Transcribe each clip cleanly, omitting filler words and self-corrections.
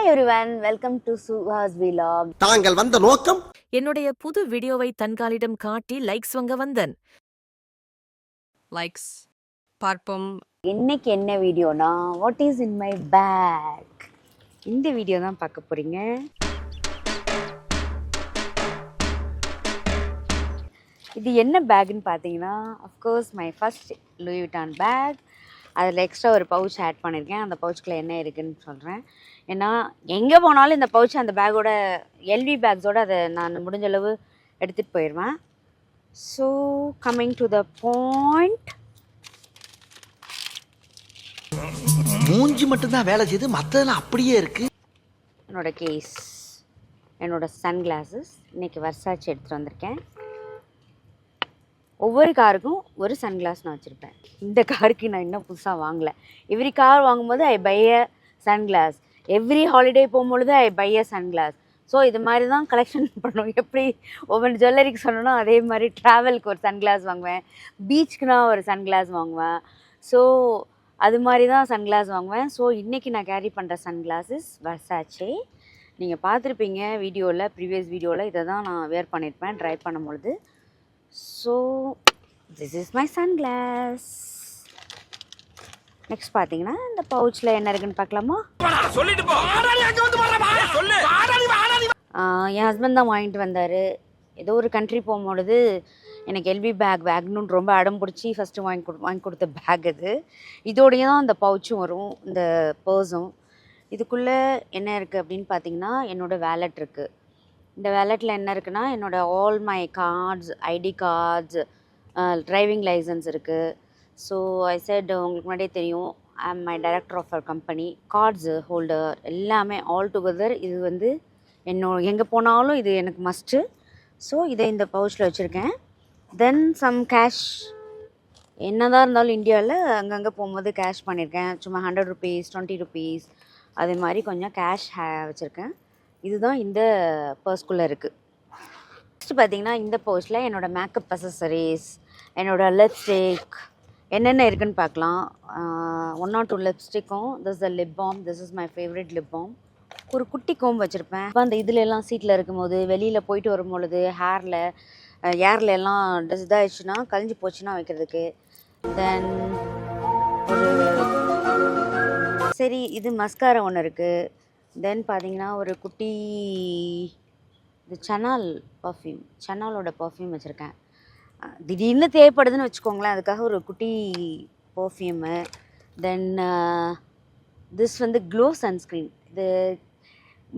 everyone, welcome to Suha's Vlog. தாங்கள் வந்த நோக்கம் என்னுடைய புது வீடியோவை தன்காலிடம் காட்டி லைக்ஸ் வாங்க வந்தன். லைக்ஸ் பார்ப்போம். இன்னைக்கு என்ன வீடியோனா what is in my bag இந்த வீடியோ தான் பார்க்க போறீங்க. இது என்ன பேக்னு பார்த்தீங்கன்னா of course my first Louis Vuitton bag. அதில் எக்ஸ்ட்ரா ஒரு பவுச் ஆட் பண்ணியிருக்கேன். அந்த பவுச்சுக்குள்ளே என்ன இருக்குதுன்னு சொல்கிறேன். ஏன்னா எங்கே போனாலும் இந்த பவுச் அந்த பேக்கோட எல்வி பேக்ஸோடு அதை நான் முடிஞ்ச அளவு எடுத்துகிட்டு போயிடுவேன். So coming to the point, மூஞ்சி மட்டும்தான் வேலை செய்து மற்றதெல்லாம் அப்படியே இருக்குது. என்னோடய கேஸ், என்னோடய சன்கிளாஸஸ் இன்றைக்கி வர்சாச்சி எடுத்துகிட்டு வந்திருக்கேன். ஒவ்வொரு காருக்கும் ஒரு சன்கிளாஸ் நான் வச்சுருப்பேன். இந்த காருக்கு நான் இன்னும் புதுசாக வாங்கலை. எவ்ரி கார் வாங்கும்போது I buy a sunglass, every holiday போகும்பொழுது I buy a sunglass. So இது மாதிரி தான் கலெக்ஷன் பண்ணுவோம். எப்படி ஒவ்வொரு ஜுவல்லரிக்கு சொன்னோன்னா அதே மாதிரி ட்ராவலுக்கு ஒரு சன்கிளாஸ் வாங்குவேன், பீச்சுக்குனா ஒரு சன்கிளாஸ் வாங்குவேன். ஸோ அது மாதிரி தான் சன்கிளாஸ் வாங்குவேன். ஸோ இன்றைக்கி நான் கேரி பண்ணுற சன்கிளாஸஸ் வர்சாச்சே. நீங்கள் பார்த்துருப்பீங்க வீடியோவில், ப்ரீவியஸ் வீடியோவில் இதை தான் நான் வேர் பண்ணியிருப்பேன் ட்ரைவ் பண்ணும்பொழுது. So this is my sunglass. Next பார்த்தீங்கன்னா இந்த பவுச்சில் என்ன இருக்குன்னு பார்க்கலாமா? என் ஹஸ்பண்ட் தான் வாங்கிட்டு வந்தார். ஏதோ ஒரு கண்ட்ரி போகும்பொழுது எனக்கு எல்வி வேக்னு ரொம்ப அடம் பிடிச்சி ஃபஸ்ட்டு வாங்கி கொடுத்த பேக் அது. இதோடைய தான் இந்த பவுச்சும் வரும், இந்த பர்ஸும். இதுக்குள்ளே என்ன இருக்குது அப்படின்னு பார்த்தீங்கன்னா என்னோடய வேலெட் இருக்குது. இந்த வேலெட்டில் என்ன இருக்குன்னா என்னோடய all my cards, ID cards, driving licence இருக்குது. ஸோ ஐ செட், உங்களுக்கு முன்னாடியே தெரியும், I'm my director of our company, cards holder எல்லாமே ஆல் டுகெதர். இது வந்து எங்கே போனாலும் இது எனக்கு மஸ்ட்டு. ஸோ இதை இந்த பவுச்சில் வச்சுருக்கேன். தென் சம் கேஷ், என்னதான் இருந்தாலும் இந்தியாவில் அங்கங்கே போகும்போது கேஷ் பண்ணியிருக்கேன். சும்மா 100 rupees, 20 rupees அது மாதிரி கொஞ்சம் கேஷ் வச்சுருக்கேன். இதுதான் இந்த பர்ஸ்குள்ளே இருக்குது. நெக்ஸ்ட்டு பார்த்தீங்கன்னா இந்த பர்ஸில் என்னோடய மேக்கப் அசசரிஸ், என்னோடய லிப்ஸ்டிக் என்னென்ன இருக்குதுன்னு பார்க்கலாம். 1 or 2 லிப்ஸ்டிக்கும், this the lip balm, this is my favourite lip balm. ஒரு குட்டி கோம்பு வச்சுருப்பேன். இப்போ அந்த இதில் எல்லாம் சீட்டில் இருக்கும்போது, வெளியில் போயிட்டு வரும்பொழுது ஹேரில் ஏரில் எல்லாம் இதாகிடுச்சுன்னா, கழிஞ்சு போச்சுன்னா வைக்கிறதுக்கு. தென் ஒரு சரி இது மஸ்காரா ஒன்று இருக்குது. தென் பார்த்தீங்கன்னா ஒரு குட்டி இது சனாலோட பர்ஃப்யூம் வச்சுருக்கேன். திடீர்னு தேவைப்படுதுன்னு வச்சுக்கோங்களேன், அதுக்காக ஒரு குட்டி பர்ஃப்யூமு. தென் திஸ் வந்து க்ளோ சன்ஸ்க்ரீன். இது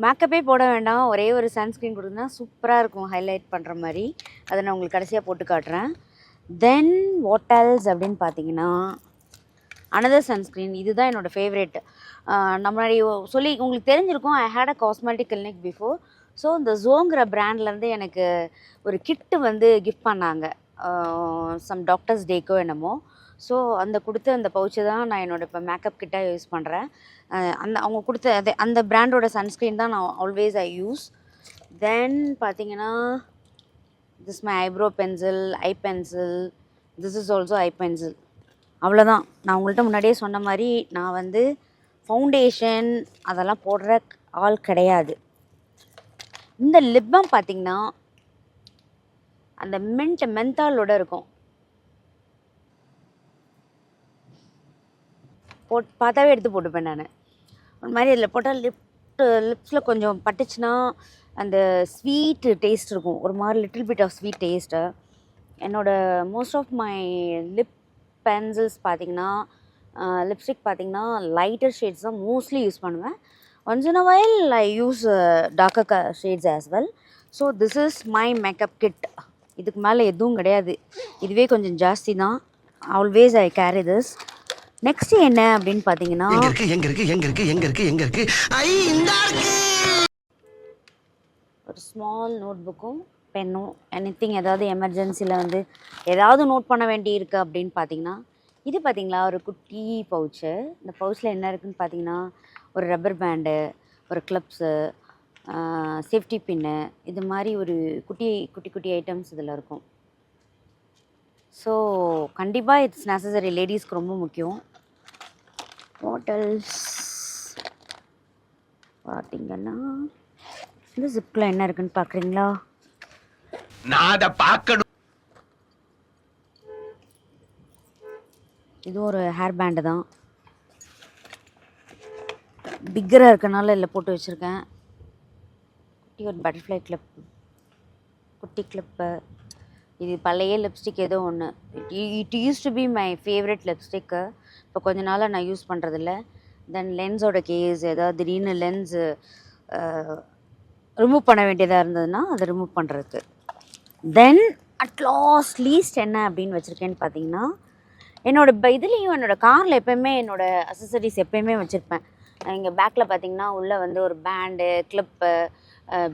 மேக்கப்பே போட வேண்டாம், ஒரே ஒரு சன்ஸ்க்ரீன் கொடுத்தா சூப்பராக இருக்கும், ஹைலைட் பண்ணுற மாதிரி. அதை நான் உங்களுக்கு கடைசியாக போட்டு காட்டுறேன். தென் வாட் எல்ஸ் அப்படின்னு பார்த்தீங்கன்னா அனதர் சன்ஸ்க்ரீன். இதுதான் என்னோடய ஃபேவரெட். முன்னாடி சொல்லி உங்களுக்கு தெரிஞ்சிருக்கும், I had a cosmetic clinic before. So இந்த ஜோங்கிற பிராண்ட்லேருந்து எனக்கு ஒரு கிட்டு வந்து கிஃப்ட் பண்ணாங்க, சம் டாக்டர்ஸ் டேக்கோ என்னமோ. ஸோ அந்த கொடுத்த அந்த பவுச்சை தான் நான் என்னோடய இப்போ மேக்கப் கிட்டாக யூஸ் பண்ணுறேன். அவங்க கொடுத்த அந்த பிராண்டோட சன்ஸ்க்ரீன் தான் நான் ஆல்வேஸ் ஐ யூஸ். தென் பார்த்தீங்கன்னா this my eyebrow pencil, I pencil, this is also I pencil. அவ்வளோதான். நான் உங்கள்கிட்ட முன்னாடியே சொன்ன மாதிரி நான் வந்து ஃபவுண்டேஷன் அதெல்லாம் போடுற ஆள் கிடையாது. இந்த லிப்பம் பார்த்திங்கன்னா அந்த மென்தாலோடு இருக்கும். பார்த்தாவே எடுத்து போட்டுப்பேன் நான். ஒரு மாதிரி அதில் போட்டால் லிப்ஸில் கொஞ்சம் பட்டுச்சுன்னா அந்த ஸ்வீட் டேஸ்ட் இருக்கும், ஒரு மாதிரி little bit of sweet taste. என்னோடய most of my lip pencils பார்த்திங்கன்னா, லிப்ஸ்டிக் பார்த்திங்கன்னா லைட்டர் ஷேட்ஸ் தான் மோஸ்ட்லி யூஸ் பண்ணுவேன். Once in a while I use darker shades as well. So this is my makeup kit. இதுக்கு மேலே எதுவும் கிடையாது, இதுவே கொஞ்சம் ஜாஸ்தி தான். Always I carry this. Next என்ன அப்படின்னு பார்த்தீங்கன்னா ஒரு ஸ்மால் நோட் புக்கும் பென்னும், எனிதிங் ஏதாவது எமர்ஜென்சியில் வந்து ஏதாவது நோட் பண்ண வேண்டி இருக்குது அப்படின்னு பார்த்தீங்கன்னா, இது பார்த்தீங்களா ஒரு குட்டி பவுச்சு. இந்த பவுச்சில் என்ன இருக்குதுன்னு பார்த்தீங்கன்னா ஒரு ரப்பர் பேண்டு, ஒரு கிளப்ஸு, சேஃப்டி பின்னு, இது மாதிரி ஒரு குட்டி ஐட்டம்ஸ் இதில் இருக்கும். ஸோ கண்டிப்பாக இட்ஸ் நெசசரி, லேடிஸ்க்கு ரொம்ப முக்கியம். வாட் எல்ஸ், பார்த்தீங்கன்னா இந்த ஜிப்பில் என்ன இருக்குன்னு பார்க்குறீங்களா? நான் அதை பார்க்கணும். இது ஒரு ஹேர் பேண்டு தான். பிக்கராக இருக்கனால இதில் போட்டு வச்சுருக்கேன். குட்டி ஒரு பட்டர்ஃப்ளை கிளிப், குட்டி கிளிப்பு. இது பழைய லிப்ஸ்டிக் ஏதோ ஒன்று. It use to be my favourite lipstick. இப்போ கொஞ்ச நாளாக நான் யூஸ் பண்ணுறதில்ல. தென் லென்ஸோட கேஸ், ஏதாவது திடீர்னு லென்ஸு ரிமூவ் பண்ண வேண்டியதாக இருந்ததுன்னா அதை ரிமூவ் பண்ணுறதுக்கு. தென் அட் லீஸ்ட் என்ன அப்படின்னு வச்சுருக்கேன்னு பார்த்தீங்கன்னா, இதுலேயும் என்னோடய காரில் எப்போயுமே என்னோடய அசசரிஸ் எப்போயுமே வச்சுருப்பேன். இங்கே பேக்கில் பார்த்தீங்கன்னா உள்ளே வந்து ஒரு பேண்டு, கிளிப்பு,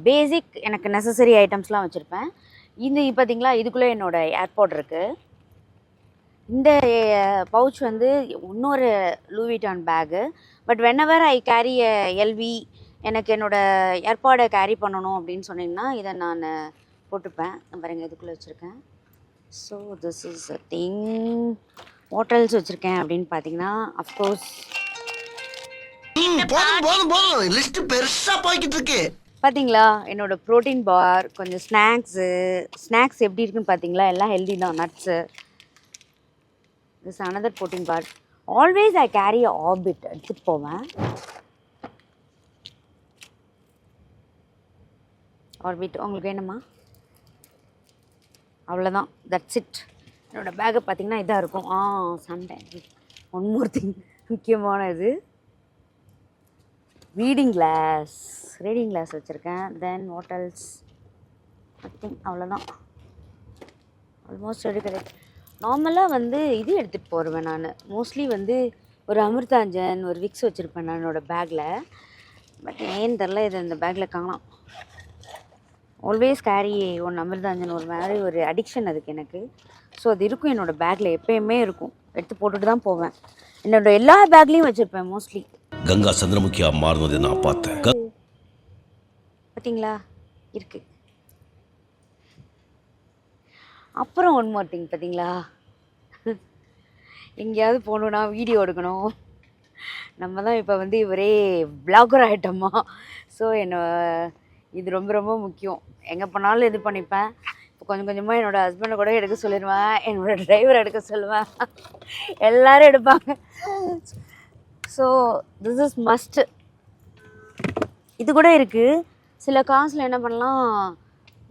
பேசிக் எனக்கு நெசசரி ஐட்டம்ஸ்லாம் வச்சுருப்பேன். இது பார்த்தீங்களா, இதுக்குள்ளே என்னோடய ஏர்பாட் இருக்குது. இந்த பவுச் வந்து இன்னொரு Louis Vuitton bag. But whenever I carry LV, எனக்கு என்னோடய ஏர்பாடை கேரி பண்ணணும் அப்படின்னு சொன்னீங்கன்னா இதை நான் போட்டுப்பேன். பாருங்க இதுக்குள்ளே வச்சுருக்கேன். So this is a thing. Hotels வச்சுருக்கேன் அப்படின்னு பார்த்தீங்கன்னா, அஃப்கோர்ஸ் போதும் லிஸ்ட் பெருசா போய்கிட்டு இருக்கு. பார்த்தீங்களா என்னோடய ப்ரோட்டீன் பார், கொஞ்சம் ஸ்நாக்ஸ் எப்படி இருக்குன்னு பார்த்தீங்களா, எல்லாம் ஹெல்தி தான். Nuts. This another protein bar. Always I carry Orbit எடுத்துகிட்டு போவேன். ஆர்பிட் உங்களுக்கு வேணுமா? அவ்வளோதான், தட்ஸ் இட். என்னோடய பேக்கை பார்த்தீங்கன்னா இதாக இருக்கும். சம்டைம் ஒன் மோர் திங், முக்கியமான இது ரீடிங் கிளாஸ் வச்சுருக்கேன். தென் ஹோட்டல்ஸ் நத்திங், அவ்வளோதான். ஆல்மோஸ்ட் ரெடி கிடையாது. நார்மலாக வந்து இது எடுத்துகிட்டு போடுவேன் நான். மோஸ்ட்லி வந்து ஒரு அமிர்தாஞ்சன், ஒரு விக்ஸ் வச்சுருப்பேன் நான் என்னோடய பேக்கில். பட் ஏன்னு தெரில, இது இந்த பேக்கில் காணோம். Always carry one Amrutanjan. ஒரு மாதிரி ஒரு அடிக்ஷன் அதுக்கு எனக்கு. ஸோ அது இருக்கும் என்னோடய பேக்கில், எப்போயுமே இருக்கும். எடுத்து போட்டுட்டு தான் போவேன். என்னோடய எல்லா பேக்லேயும் வச்சுருப்பேன் மோஸ்ட்லி. கங்கா சந்திரமுகியா மாறினதை நான் பார்த்தேன். பார்த்தீங்களா இருக்கு. அப்புறம் ஒன் மோர் திங் பார்த்தீங்களா, எங்கேயாவது போகணுன்னா வீடியோ எடுக்கணும். நம்ம தான் இப்போ வந்து ஒரே பிளாகர் ஆகிட்டோமா. ஸோ இது ரொம்ப ரொம்ப முக்கியம். எங்கே போனாலும் இது பண்ணிப்பேன். இப்போ கொஞ்சம் கொஞ்சமாக என்னோடய ஹஸ்பண்டை கூட எடுக்க சொல்லிடுவேன், என்னோடய டிரைவர் எடுக்க சொல்லுவேன், எல்லோரும் எடுப்பாங்க. So this is must. இது கூட இருக்குது. சில காசில் என்ன பண்ணலாம்,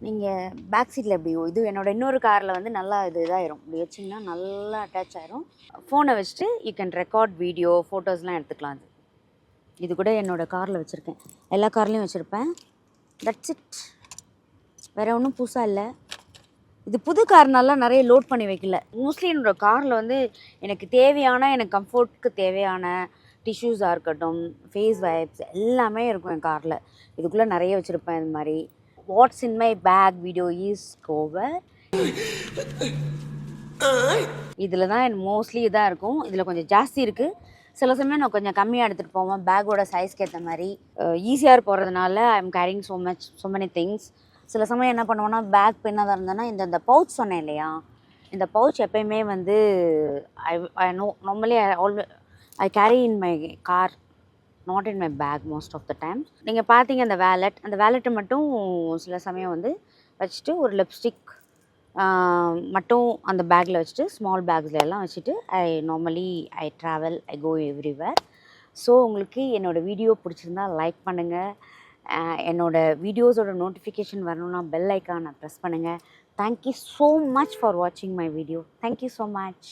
நீங்கள் பேக் சீட்டில் எப்படியோ, இது என்னோடய இன்னொரு காரில் வந்து நல்லா இதாகிடும். இப்படி வச்சிங்கன்னா நல்லா அட்டாச் ஆகிரும். ஃபோனை வச்சுட்டு யூ கேன் ரெக்கார்ட் வீடியோ, ஃபோட்டோஸ்லாம் எடுத்துக்கலாம். இது கூட என்னோடய காரில் வச்சுருக்கேன். எல்லா கார்லேயும் வச்சுருப்பேன். That's it. வேறு ஒன்றும் புதுசாக இல்லை. இது புது கார்னால நிறைய லோட் பண்ணி வைக்கல. மோஸ்ட்லி என்னோடய காரில் வந்து எனக்கு கம்ஃபர்ட்டுக்கு தேவையான டிஷ்யூஸாக இருக்கட்டும், ஃபேஸ் வைப்ஸ் எல்லாமே இருக்கும் என் காரில். இதுக்குள்ளே நிறைய வச்சுருப்பேன். இது மாதிரி what's in my bag video is cover. இதில் தான் எனக்கு மோஸ்ட்லி இதாக இருக்கும். இதில் கொஞ்சம் ஜாஸ்தி இருக்குது. சில சமயம் நான் கொஞ்சம் கம்மியாக எடுத்துகிட்டு போவேன், பேக்கோட சைஸ்க்கு ஏற்ற மாதிரி. ஈஸியாக போகிறதுனால I'm carrying so many things. சில சமயம் என்ன பண்ணுவோன்னா, பேக் பின்னதாக இருந்தேன்னா இந்த பவுச் சொன்னேன் இல்லையா, இந்த பவுச் எப்போயுமே வந்து normally I carry in my car, not in my bag most of the times. நீங்கள் பார்த்தீங்க அந்த வேலெட்டை மட்டும் சில சமயம் வந்து வச்சுட்டு, ஒரு லிப்ஸ்டிக் மட்டும் அந்த பேக்கில் வச்சுட்டு, ஸ்மால் பேக்ஸில் எல்லாம் வச்சுட்டு I travel, I go everywhere. So உங்களுக்கு என்னோடய வீடியோ பிடிச்சிருந்தா லைக் பண்ணுங்கள். என்னோடய வீடியோஸோட நோட்டிஃபிகேஷன் வரணுன்னா பெல் ஐக்கானை ப்ரெஸ் பண்ணுங்கள். தேங்க்யூ ஸோ மச் ஃபார் வாட்சிங் my video. Thank you so much.